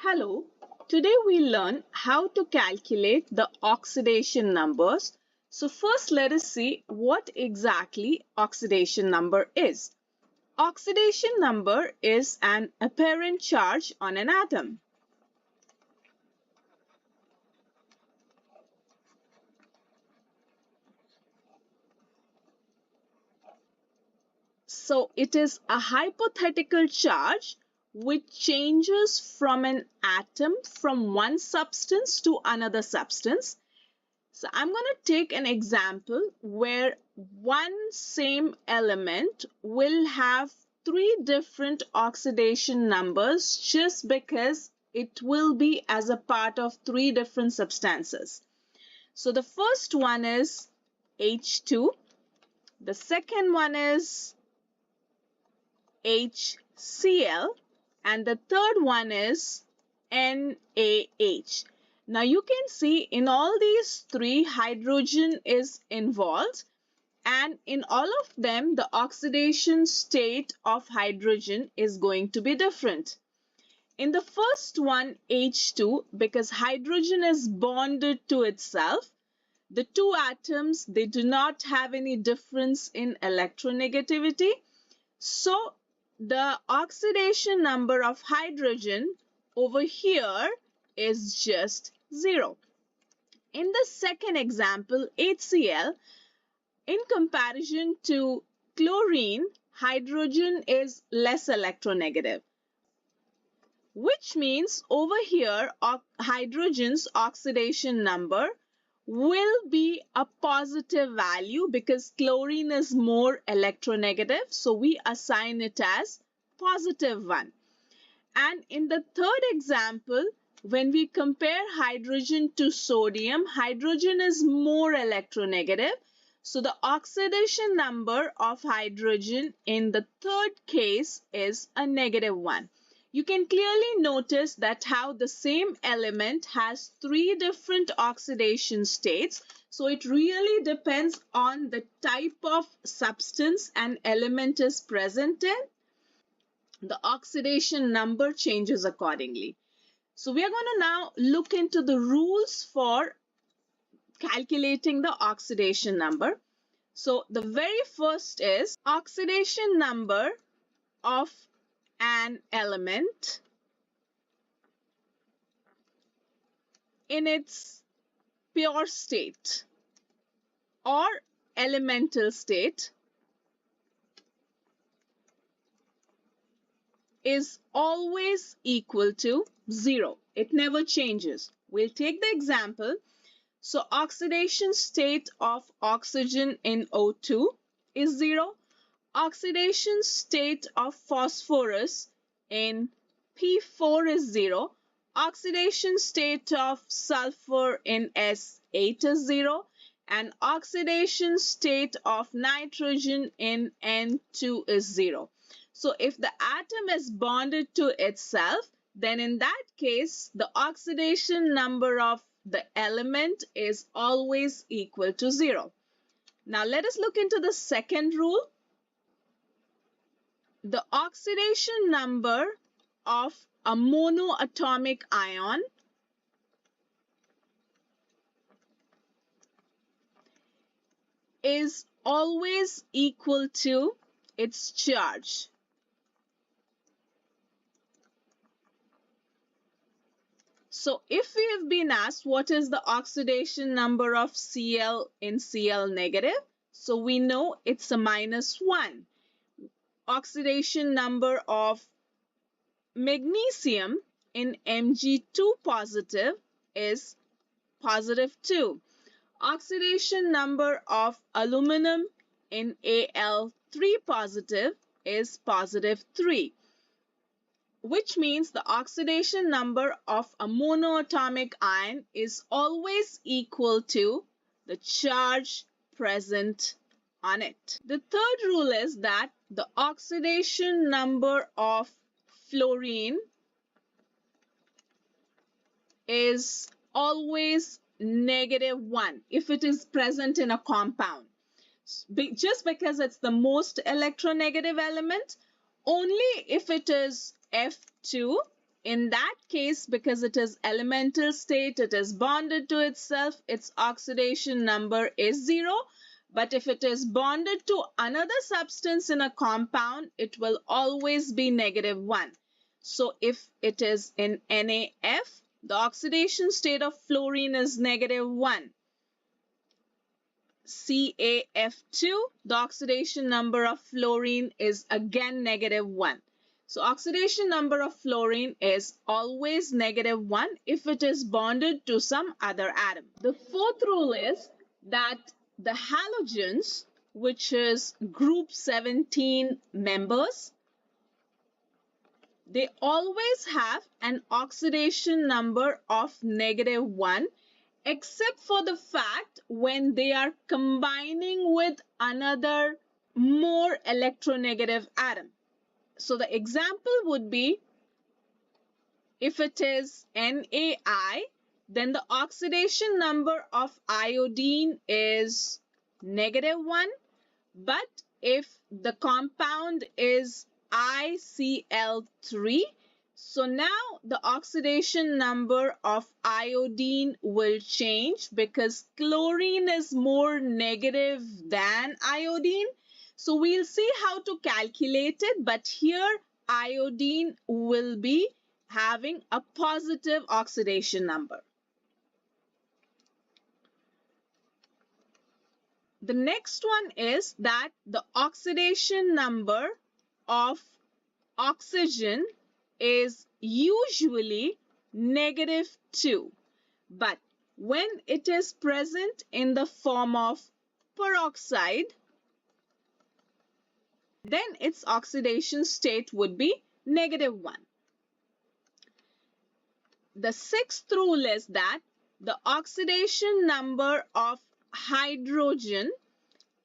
Hello, today we learn how to calculate the oxidation numbers. So first let us see what exactly oxidation number is. Oxidation number is an apparent charge on an atom. So it is a hypothetical charge which changes from an atom from one substance to another substance. So I'm going to take an example where one same element will have three different oxidation numbers just because it will be as a part of three different substances. So the first one is H2, the second one is HCl, and the third one is NaH. Now you can see in all these three, hydrogen is involved, and in all of them, the oxidation state of hydrogen is going to be different. In the first one, H2, because hydrogen is bonded to itself, the two atoms, they do not have any difference in electronegativity. So the oxidation number of hydrogen over here is just 0. In the second example, HCl, in comparison to chlorine, hydrogen is less electronegative, which means over here hydrogen's oxidation number will be a positive value because chlorine is more electronegative, so we assign it as positive 1. And in the third example, when we compare hydrogen to sodium, hydrogen is more electronegative, so the oxidation number of hydrogen in the third case is a -1. You can clearly notice that how the same element has three different oxidation states. So it really depends on the type of substance an element is present in. The oxidation number changes accordingly. So we are going to now look into the rules for calculating the oxidation number. So the very first is oxidation number of an element in its pure state or elemental state is always equal to 0. It never changes. We'll take the example. So oxidation state of oxygen in O2 is 0. Oxidation state of phosphorus in P4 is 0. Oxidation state of sulfur in S8 is 0. And oxidation state of nitrogen in N2 is 0. So if the atom is bonded to itself, then in that case, the oxidation number of the element is always equal to 0. Now let us look into the second rule. The oxidation number of a monoatomic ion is always equal to its charge. So if we have been asked what is the oxidation number of Cl in Cl negative, so we know it's a -1. Oxidation number of magnesium in Mg2 positive is +2. Oxidation number of aluminum in Al3 positive is +3. Which means the oxidation number of a monoatomic ion is always equal to the charge present on it. The third rule is that the oxidation number of fluorine is always -1 if it is present in a compound. Just because it's the most electronegative element, only if it is F2 in that case, because it is elemental state, it is bonded to itself, its oxidation number is 0. But if it is bonded to another substance in a compound, it will always be -1. So if it is in NaF, the oxidation state of fluorine is -1. CaF2, the oxidation number of fluorine is again -1. So oxidation number of fluorine is always -1 if it is bonded to some other atom. The fourth rule is that the halogens, which is group 17 members, they always have an oxidation number of -1, except for the fact when they are combining with another more electronegative atom. So the example would be, if it is NaI, then the oxidation number of iodine is -1. But if the compound is ICl3, so now the oxidation number of iodine will change because chlorine is more negative than iodine. So we'll see how to calculate it, but here iodine will be having a positive oxidation number. The next one is that the oxidation number of oxygen is usually -2. But when it is present in the form of peroxide, then its oxidation state would be -1. The sixth rule is that the oxidation number of hydrogen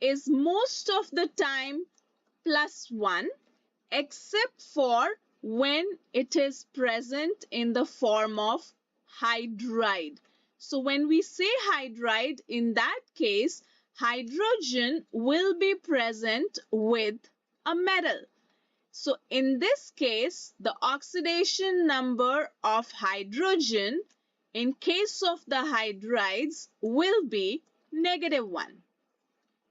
is most of the time +1, except for when it is present in the form of hydride. So when we say hydride, in that case, hydrogen will be present with a metal. So in this case, the oxidation number of hydrogen in case of the hydrides will be -1.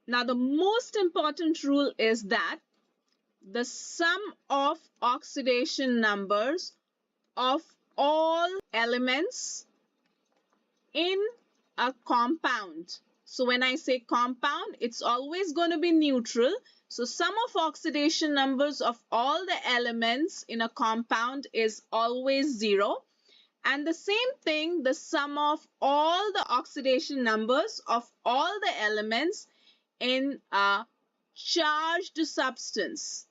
Now the most important rule is that the sum of oxidation numbers of all elements in a compound. So when I say compound, it's always going to be neutral. So sum of oxidation numbers of all the elements in a compound is always 0. And the same thing, the sum of all the oxidation numbers of all the elements in a charged substance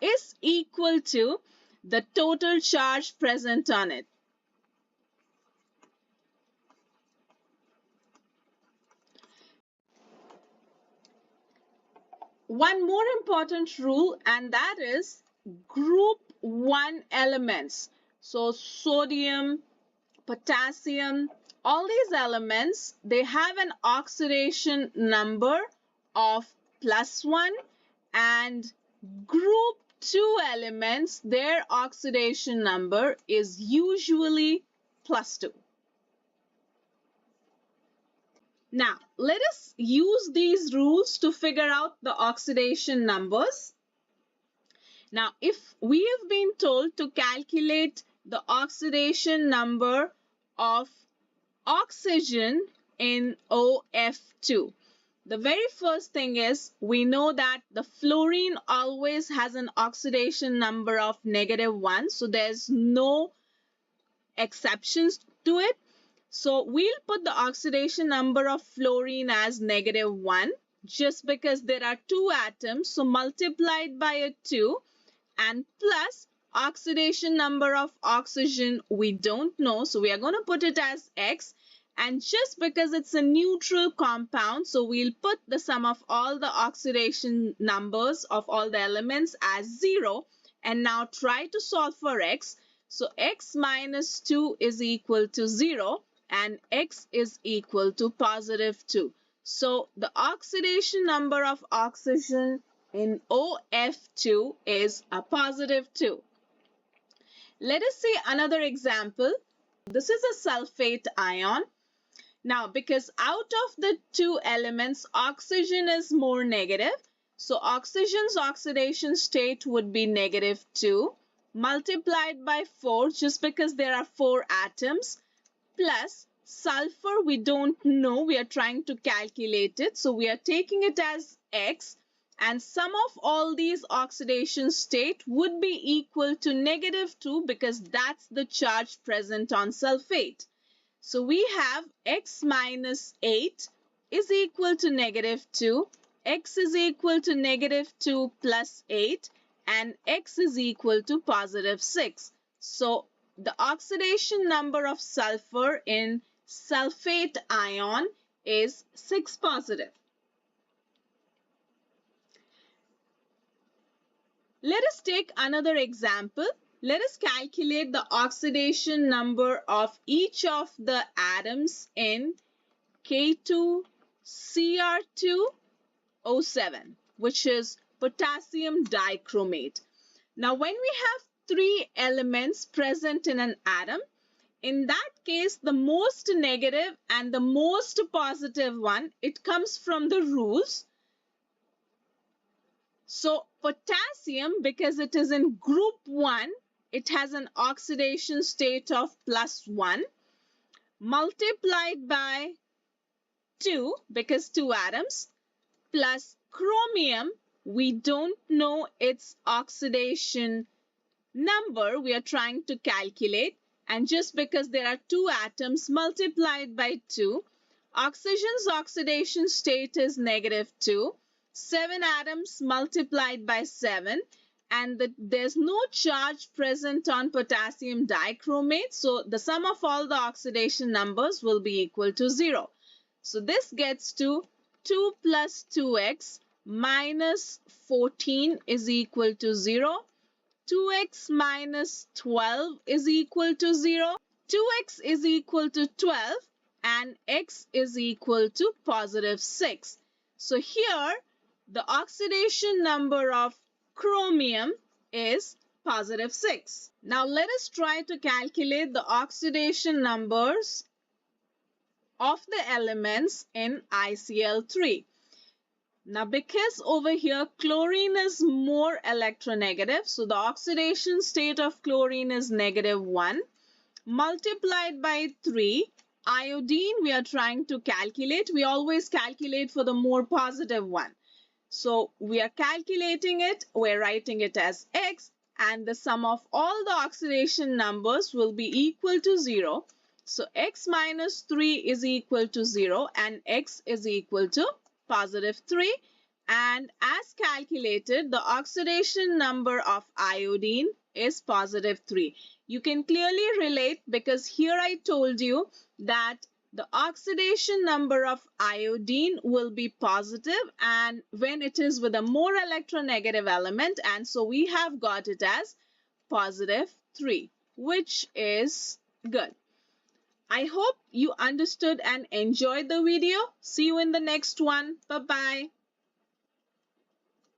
is equal to the total charge present on it. One more important rule, and that is group 1 elements. So sodium, potassium, all these elements, they have an oxidation number of +1, and group 2 elements, their oxidation number is usually +2. Now, let us use these rules to figure out the oxidation numbers. Now, if we have been told to calculate the oxidation number of oxygen in OF2, the very first thing is we know that the fluorine always has an oxidation number of -1, so there's no exceptions to it. So we'll put the oxidation number of fluorine as -1 just because there are 2 atoms, so multiplied by a 2, and plus oxidation number of oxygen we don't know, so we are going to put it as X. And just because it's a neutral compound, so we'll put the sum of all the oxidation numbers of all the elements as 0. And now try to solve for X. So X minus 2 is equal to 0 and X is equal to +2. So the oxidation number of oxygen in OF2 is a positive 2. Let us see another example. This is a sulfate ion. Now, because out of the two elements, oxygen is more negative, so oxygen's oxidation state would be -2 multiplied by 4 just because there are 4 atoms, plus sulfur we don't know, we are trying to calculate it, so we are taking it as X, and sum of all these oxidation state would be equal to -2 because that's the charge present on sulfate. So we have X minus 8 is equal to -2, X is equal to -2 plus 8, and X is equal to +6. So the oxidation number of sulfur in sulfate ion is 6 positive. Let us take another example. Let us calculate the oxidation number of each of the atoms in K2Cr2O7, which is potassium dichromate. Now, when we have 3 elements present in an atom, in that case, the most negative and the most positive one, it comes from the rules. So potassium, because it is in group 1, it has an oxidation state of +1 multiplied by 2, because 2 atoms, plus chromium, we don't know its oxidation number, we are trying to calculate, and just because there are 2 atoms multiplied by 2, oxygen's oxidation state is -2, 7 atoms multiplied by 7, and there's no charge present on potassium dichromate, so the sum of all the oxidation numbers will be equal to 0. So this gets to 2 plus 2x minus 14 is equal to 0. 2x minus 12 is equal to 0. 2x is equal to 12 and x is equal to +6. So here the oxidation number of chromium is +6. Now let us try to calculate the oxidation numbers of the elements in ICl3. Now because over here chlorine is more electronegative, so the oxidation state of chlorine is -1 multiplied by 3. Iodine we are trying to calculate. We always calculate for the more positive one. So we are calculating it, we're writing it as X, and the sum of all the oxidation numbers will be equal to 0. So X minus 3 is equal to 0 and X is equal to +3. And as calculated, the oxidation number of iodine is +3. You can clearly relate because here I told you that the oxidation number of iodine will be positive and when it is with a more electronegative element, and so we have got it as +3, which is good. I hope you understood and enjoyed the video. See you in the next one. Bye-bye.